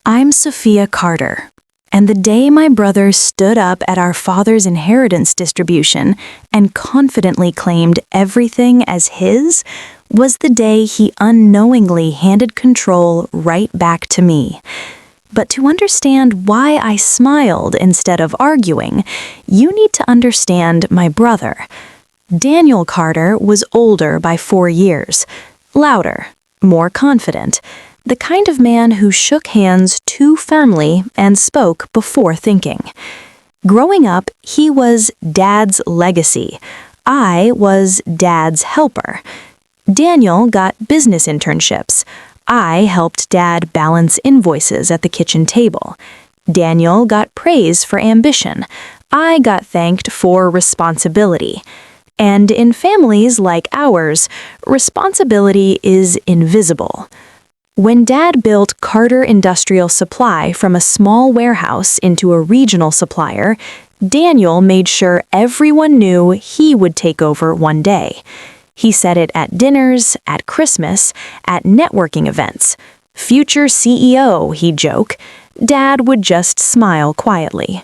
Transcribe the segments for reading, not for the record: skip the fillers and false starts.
I'm Sophia Carter, and the day my brother stood up at our father's inheritance distribution and confidently claimed everything as his was the day he unknowingly handed control right back to me. But to understand why I smiled instead of arguing, you need to understand my brother. Daniel Carter was older by 4 years, louder, more confident, the kind of man who shook hands too firmly and spoke before thinking. Growing up, he was Dad's legacy. I was Dad's helper. Daniel got business internships. I helped Dad balance invoices at the kitchen table. Daniel got praise for ambition. I got thanked for responsibility. And in families like ours, responsibility is invisible. When Dad built Carter Industrial Supply from a small warehouse into a regional supplier, Daniel made sure everyone knew he would take over one day. He said it at dinners, at Christmas, at networking events. Future CEO, he'd joke. Dad would just smile quietly.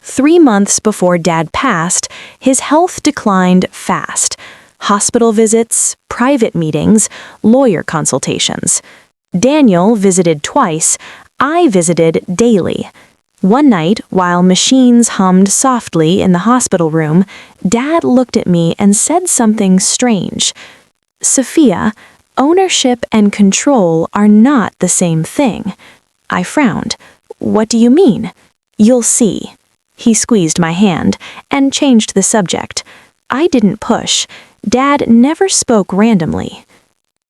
3 months before Dad passed, his health declined fast. Hospital visits, private meetings, lawyer consultations. Daniel visited twice. I visited daily. One night, while machines hummed softly in the hospital room, Dad looked at me and said something strange. "Sophia, ownership and control are not the same thing." I frowned. "What do you mean?" "You'll see." He squeezed my hand and changed the subject. I didn't push. Dad never spoke randomly.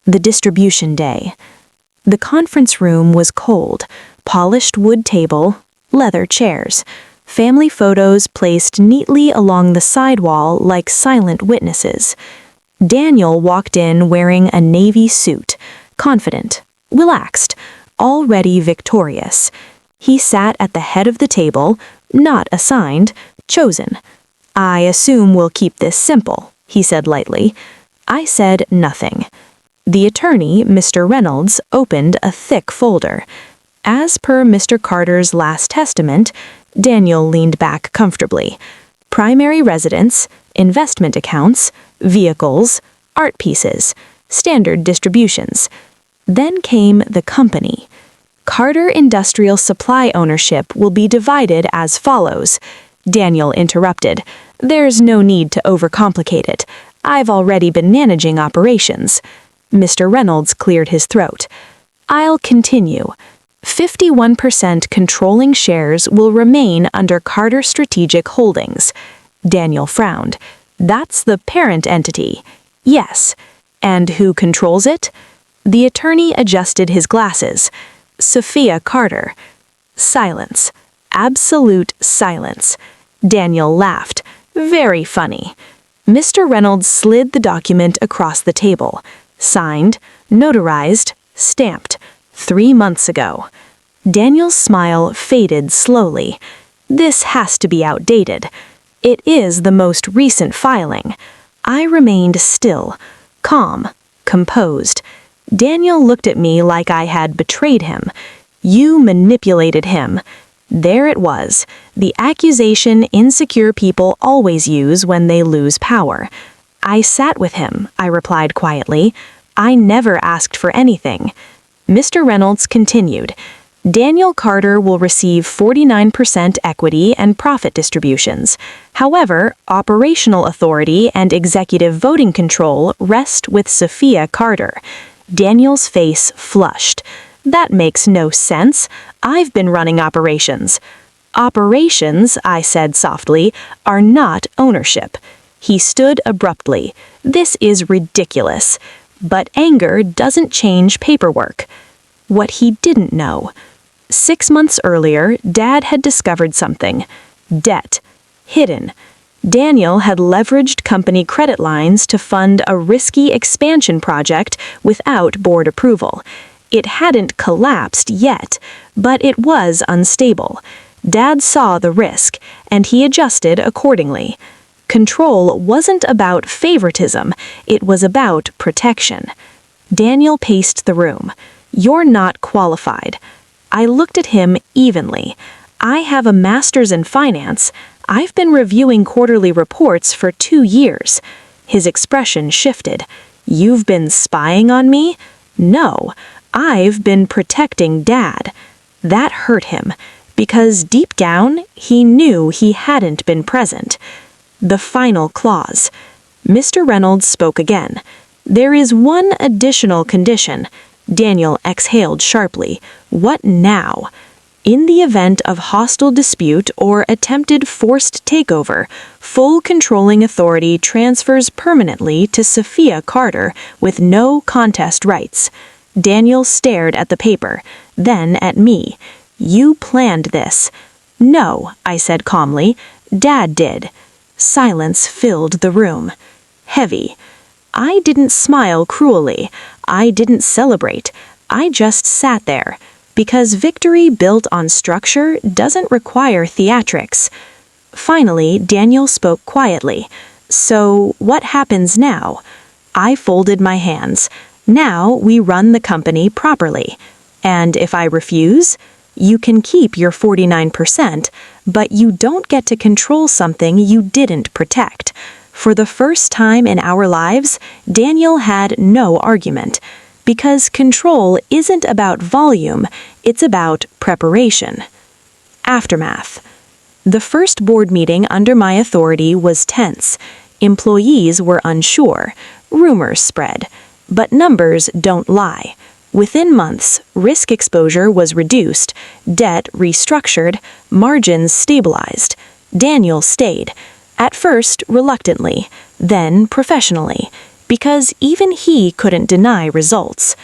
The distribution day. The conference room was cold, polished wood table, leather chairs, family photos placed neatly along the sidewall like silent witnesses. Daniel walked in wearing a navy suit, confident, relaxed, already victorious. He sat at the head of the table, not assigned, chosen. "I assume we'll keep this simple," he said lightly. I said nothing. The attorney, Mr. Reynolds, opened a thick folder. As per Mr. Carter's last testament, Daniel leaned back comfortably. Primary residence, investment accounts, vehicles, art pieces, standard distributions. Then came the company. Carter Industrial Supply ownership will be divided as follows. Daniel interrupted. "There's no need to overcomplicate it. I've already been managing operations." Mr. Reynolds cleared his throat. "I'll continue. 51% controlling shares will remain under Carter Strategic Holdings." Daniel frowned. "That's the parent entity." "Yes. And who controls it?" The attorney adjusted his glasses. "Sophia Carter." Silence. Absolute silence. Daniel laughed. "Very funny." Mr. Reynolds slid the document across the table. Signed, notarized, stamped. 3 months ago. Daniel's smile faded slowly. "This has to be outdated." "It is the most recent filing." I remained still, calm, composed. Daniel looked at me like I had betrayed him. "You manipulated him." There it was, the accusation insecure people always use when they lose power. "I sat with him," I replied quietly. "I never asked for anything." Mr. Reynolds continued. "Daniel Carter will receive 49% equity and profit distributions. However, operational authority and executive voting control rest with Sophia Carter." Daniel's face flushed. "That makes no sense. I've been running operations." "Operations," I said softly, "are not ownership." He stood abruptly. "This is ridiculous." But anger doesn't change paperwork. What he didn't know. 6 months earlier, Dad had discovered something. Debt. Hidden. Daniel had leveraged company credit lines to fund a risky expansion project without board approval. It hadn't collapsed yet, but it was unstable. Dad saw the risk, and he adjusted accordingly. Control wasn't about favoritism, it was about protection. Daniel paced the room. "You're not qualified." I looked at him evenly. I have a master's in finance. I've been reviewing quarterly reports for 2 years. His expression shifted. You've been spying on me? No, I've been protecting Dad. That hurt him, because deep down, he knew he hadn't been present. The final clause. Mr. Reynolds spoke again. There is one additional condition. Daniel exhaled sharply. What now? In the event of hostile dispute or attempted forced takeover, full controlling authority transfers permanently to Sophia Carter with no contest rights. Daniel stared at the paper, then at me. You planned this. No, I said calmly. Dad did. Silence filled the room. Heavy. I didn't smile cruelly. I didn't celebrate. I just sat there. Because victory built on structure doesn't require theatrics. Finally, Daniel spoke quietly. So, what happens now? I folded my hands. Now we run the company properly. And if I refuse, you can keep your 49%, but you don't get to control something you didn't protect. For the first time in our lives, Daniel had no argument. Because control isn't about volume, it's about preparation. Aftermath. The first board meeting under my authority was tense. Employees were unsure. Rumors spread. But numbers don't lie. Within months, risk exposure was reduced, debt restructured, margins stabilized. Daniel stayed. At first, reluctantly, then professionally. Because even he couldn't deny results.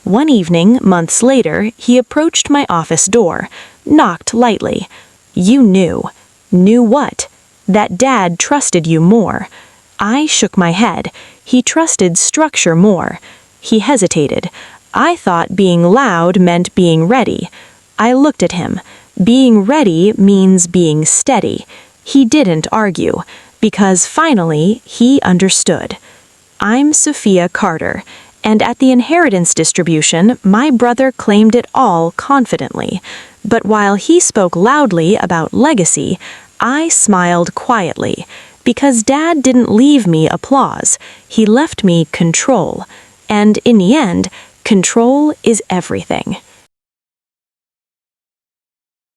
One evening, months later, he approached my office door, knocked lightly. You knew. Knew what? That Dad trusted you more. I shook my head. He trusted structure more. He hesitated. I thought being loud meant being ready. I looked at him. Being ready means being steady. He didn't argue, because finally he understood. I'm Sophia Carter, and at the inheritance distribution, my brother claimed it all confidently. But while he spoke loudly about legacy, I smiled quietly, because Dad didn't leave me applause, he left me control. And in the end, control is everything.